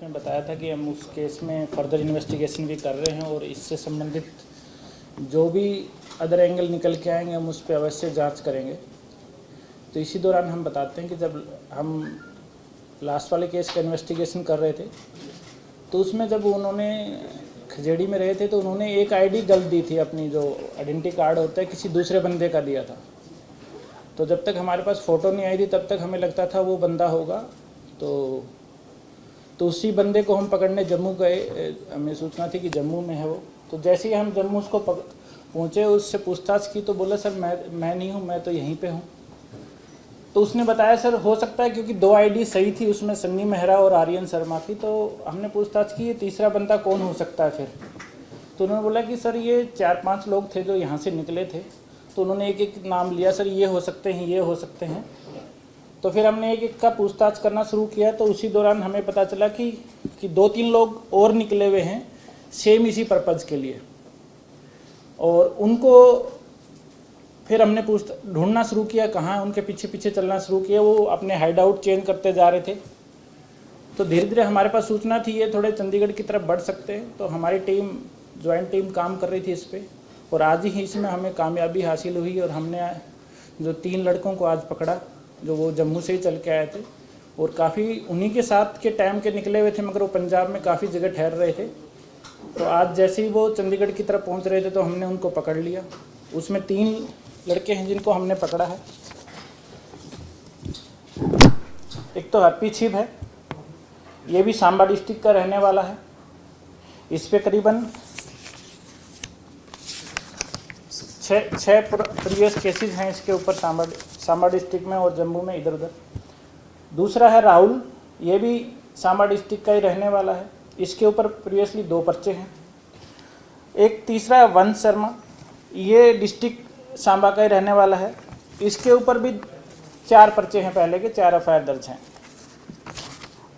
में बताया था कि हम उस केस में फर्दर इन्वेस्टिगेशन भी कर रहे हैं और इससे संबंधित जो भी अदर एंगल निकल के आएंगे हम उस पर अवश्य जांच करेंगे। तो इसी दौरान हम बताते हैं कि जब हम लास्ट वाले केस का इन्वेस्टिगेशन कर रहे थे तो उसमें जब उन्होंने खजेड़ी में रहे थे तो उन्होंने एक आईडी गलत दी थी, अपनी जो आइडेंटिटी कार्ड होता है किसी दूसरे बंदे का दिया था। तो जब तक हमारे पास फ़ोटो नहीं आई थी तब तक हमें लगता था वो बंदा होगा। तो उसी बंदे को हम पकड़ने जम्मू गए, हमें सूचना थी कि जम्मू में है वो। तो जैसे ही हम जम्मू उसको पहुँचे, उससे पूछताछ की तो बोला सर मैं नहीं हूँ, मैं तो यहीं पे हूँ। तो उसने बताया सर हो सकता है क्योंकि 2 आईडी सही थी, उसमें सन्नी मेहरा और आर्यन शर्मा की। तो हमने पूछताछ की ये तीसरा बंदा कौन हो सकता है फिर। तो उन्होंने बोला कि सर ये 4-5 लोग थे जो यहाँ से निकले थे। तो उन्होंने एक एक नाम लिया, सर ये हो सकते हैं, ये हो सकते हैं। तो फिर हमने एक एक का पूछताछ करना शुरू किया। तो उसी दौरान हमें पता चला कि 2-3 लोग और निकले हुए हैं सेम इसी पर्पज़ के लिए, और उनको फिर हमने ढूंढना शुरू किया, कहाँ उनके पीछे पीछे चलना शुरू किया। वो अपने हाइड आउट चेंज करते जा रहे थे। तो धीरे धीरे हमारे पास सूचना थी ये थोड़े चंडीगढ़ की तरफ बढ़ सकते हैं। तो हमारी टीम, ज्वाइंट टीम काम कर रही थी इस पर, और आज ही इसमें हमें कामयाबी हासिल हुई और हमने जो 3 लड़कों को आज पकड़ा जो वो जम्मू से ही चल के आए थे, और काफ़ी उन्हीं के साथ के टाइम के निकले हुए थे, मगर वो पंजाब में काफ़ी जगह ठहर रहे थे। तो आज जैसे ही वो चंडीगढ़ की तरफ पहुंच रहे थे तो हमने उनको पकड़ लिया। उसमें 3 लड़के हैं जिनको हमने पकड़ा है। एक तो हैप्पी छिब है, ये भी सांबा डिस्ट्रिक्ट का रहने वाला है। इस पे करीबन 6 प्रीवियस केसेस हैं इसके ऊपर सांबा डिस्ट्रिक्ट में और जम्मू में इधर उधर। दूसरा है राहुल, ये भी सांबा डिस्ट्रिक्ट का ही रहने वाला है, इसके ऊपर प्रीवियसली 2 पर्चे हैं। एक तीसरा है वंश शर्मा, ये डिस्ट्रिक्ट सांबा का ही रहने वाला है, इसके ऊपर भी 4 पर्चे हैं, पहले के 4 एफआईआर दर्ज हैं।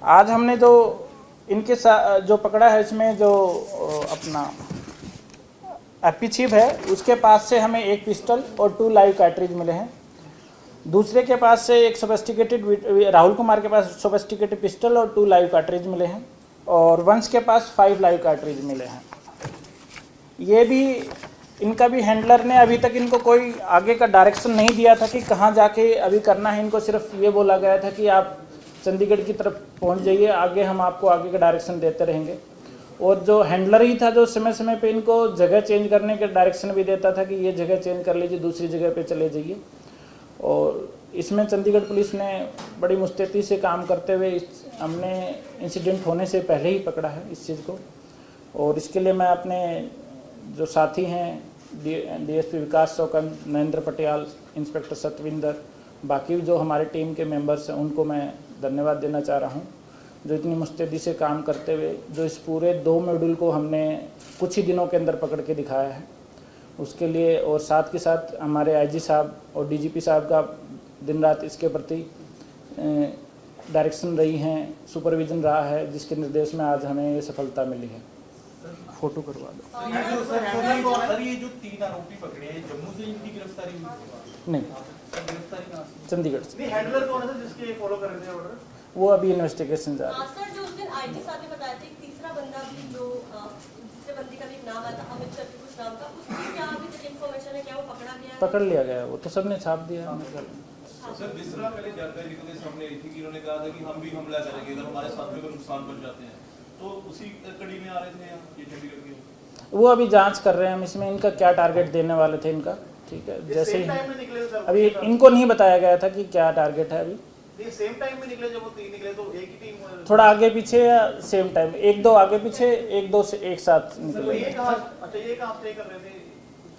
आज हमने जो इनके साथ जो पकड़ा है इसमें जो अपना हैप्पी छिब है उसके पास से हमें 1 पिस्टल और 2 लाइव कार्ट्रिज मिले हैं। दूसरे के पास से एक सोफिस्टिकेटेड, राहुल कुमार के पास सोफिस्टिकेटेड पिस्टल और 2 लाइव कार्ट्रिज मिले हैं, और वंश के पास 5 लाइव कार्ट्रिज मिले हैं। ये भी इनका भी हैंडलर ने अभी तक इनको कोई आगे का डायरेक्शन नहीं दिया था कि कहाँ जाके अभी करना है। इनको सिर्फ ये बोला गया था कि आप चंडीगढ़ की तरफ पहुँच जाइए, आगे हम आपको आगे का डायरेक्शन देते रहेंगे। और जो हैंडलर ही था जो समय समय पे इनको जगह चेंज करने के डायरेक्शन भी देता था कि ये जगह चेंज कर लीजिए, दूसरी जगह पे चले जाइए। और इसमें चंडीगढ़ पुलिस ने बड़ी मुस्तैदी से काम करते हुए हमने इंसिडेंट होने से पहले ही पकड़ा है इस चीज़ को। और इसके लिए मैं अपने जो साथी हैं डीएसपी विकास चौकन, नरेंद्र पटियाल, इंस्पेक्टर सतविंदर, बाकी जो हमारे टीम के मेंबर्स हैं उनको मैं धन्यवाद देना चाह रहा हूँ जो इतनी मुस्तैदी से काम करते हुए जो इस पूरे 2 मॉड्यूल को हमने कुछ ही दिनों के अंदर पकड़ के दिखाया है उसके लिए। और साथ के साथ हमारे आईजी साहब और डीजीपी साहब का दिन रात इसके प्रति डायरेक्शन रही हैं, सुपरविजन रहा है, जिसके निर्देश में आज हमें ये सफलता मिली है। फोटो करवा दो। सर ये जो 3 आरोपी पकड़े हैं जम्मू से इनकी गिरफ्तारी हुई? नहीं, चंडीगढ़ से। नहीं, हैंडलर कौन है जिसके फॉलो कर रहे थे ऑर्डर? वो अभी इन्वेस्टिगेशन जा रहा है। सर जो उस दिन आईजी साहब ने बताया था तीसरा बंदा भी जो दूसरे बंदे का भी एक नाम आया था अमित करके कुछ नाम का, उसकी क्या अभी तक इंफॉर्मेशन है, क्या वो पकड़ा गया है? पकड़ लिया गया, वो तो सबने छाप दिया है। सर जिस तरह पहले जानकारी निकलने सामने आई थी कि उन्होंने कहा था कि हम भी हमला करेंगे अगर हमारे साथियों को नुकसान पहुंच जाते हैं, तो उसी कड़ी में आ रहे थे ये चंडीगढ़ के। वो अभी जांच कर रहे हैं हम इसमें इनका क्या टारगेट देने वाले थे इनका। ठीक है, जैसे ही अभी इनको नहीं बताया गया था कि क्या टारगेट है। अभी ये सेम टाइम में निकले, जब वो 3 निकले तो एक ही टीम थोड़ा आगे पीछे या सेम टाइम, 1-2 आगे पीछे, 1-2 से एक साथ निकले। ये कहाँ स्टे कर रहे थे?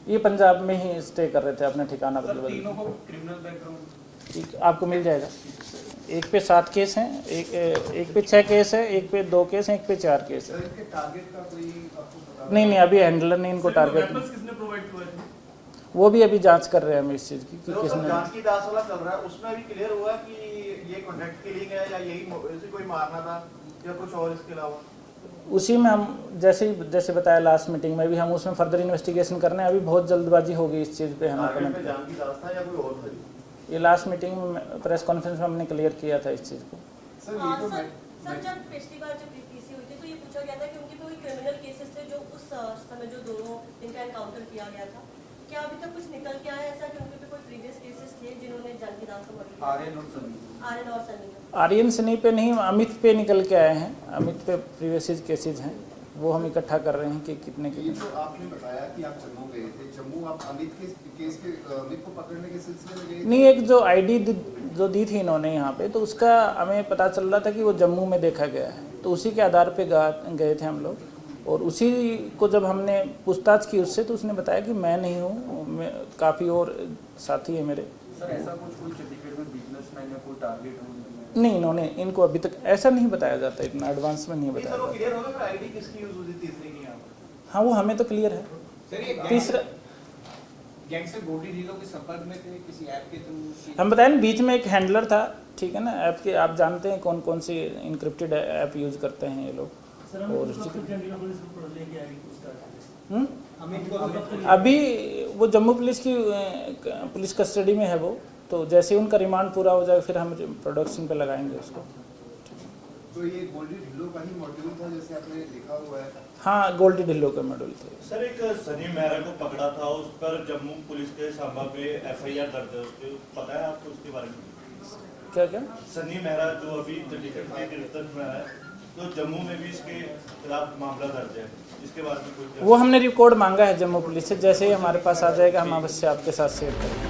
ये पंजाब में ही स्टे कर रहे थे, अपना ठिकाना बदल। तीनों को क्रिमिनल बैकग्राउंड ठीक, आपको मिल जाएगा। एक पे 7 केस हैं, एक पे 6 केस है, एक पे 2 केस हैं, एक पे 4 केस है। नहीं, अभी हैंडलर ने इनको टारगेट किसने प्रोवाइड किया है? वो भी अभी जांच कर रहे हैं हम इस चीज़ की कि किसने। जांच की दास वाला चल रहा है, उसमें अभी क्लियर हुआ कि ये कॉन्ट्रैक्ट के लिए गया या यही कोई मारना था या कुछ और इसके अलावा? उसी में हम जैसे बताया लास्ट मीटिंग में भी हम उसमें फर्दर इन्वेस्टिगेशन करने हैं। अभी बहुत जल्दबाजी होगी इस चीज़ पे हमें कमेंट। जान की दास था या कोई और था? ये लास्ट मीटिंग में प्रेस कॉन्फ्रेंस में हमने क्लियर किया था इस चीज़ को। सर जब पिछली बार जब पूछा गया था कि उनके पे कोई क्रिमिनल केसेस थे जो उस समय जो दोनों इनका एनकाउंटर किया गया था। क्या अभी तक कुछ निकल के आया ऐसा कि उनके पे कोई प्रीवियस केसेस थे जिन्होंने जानकी दास को मर्डर किया? आर्यन और सनी का। आर्यन सनी पे नहीं, अमित पे निकल के आए हैं। अमित पे प्रीवियस केसेज हैं, वो हम इकट्ठा कर रहे हैं कि कितने ये जो आपने बताया कि आप जम्मू गए थे, जम्मू आप अमित के केस के अमित को पकड़ने के सिलसिले में गए थे? नहीं, एक जो आईडी जो दी थी इन्होंने यहाँ पे, तो उसका हमें पता चल रहा था कि वो जम्मू में देखा गया है, तो उसी के आधार पे गए थे हम लोग। और उसी को जब हमने पूछताछ की उससे, तो उसने बताया कि मैं नहीं हूँ, काफ़ी और साथी है मेरे। सर ऐसा कुछ कोई चंडीगढ़ में बिजनेसमैन या कोई टारगेट हो? नहीं, इन्होंने इनको अभी तक ऐसा नहीं बताया जाता, इतना एडवांस में नहीं ये बताया सर वो जाता। क्लियर होगा कि आईडी किसकी यूज हुई थी तीसरे की यहाँ पर? हाँ, वो हमें तो क्लियर है। सर ये तीसरा गैंगस्टर गोल्डी ढिल्लों के संपर्क में थे किसी ऐप के थ्रू? हम बताएं ना, बीच में एक हैंडलर था, ठीक है ना, ऐप के आप जानते हैं कौन कौन सी इनक्रिप्टेड ऐप यूज़ करते हैं ये लोग। और अभी वो जम्मू पुलिस की पुलिस कस्टडी में है वो, तो जैसे ही उनका रिमांड पूरा हो जाए फिर हम प्रोडक्शन पे लगाएंगे उसको। तो ये गोल्डी ढिल्लो का ही मॉड्यूल था जैसे आपने लिखा हुआ है? हाँ, गोल्डी ढिल्लो का मॉड्यूल थे। सर एक सनी मेहरा को पकड़ा था, उस पर जम्मू पुलिस के सांबा पे एफआईआर दर्ज है, उसके पता है आपको उसके बारे में? क्या क्या? सनी मेहरा जो अभी चंडीगढ़ के गिरफ्तार में है, तो जम्मू में भी इसके खिलाफ मामला दर्ज है, इसके बारे में कुछ? वो हमने रिकॉर्ड मांगा है जम्मू पुलिस से, जैसे ही हमारे पास आ जाएगा हम अवश्य आपके साथ शेयर करेंगे।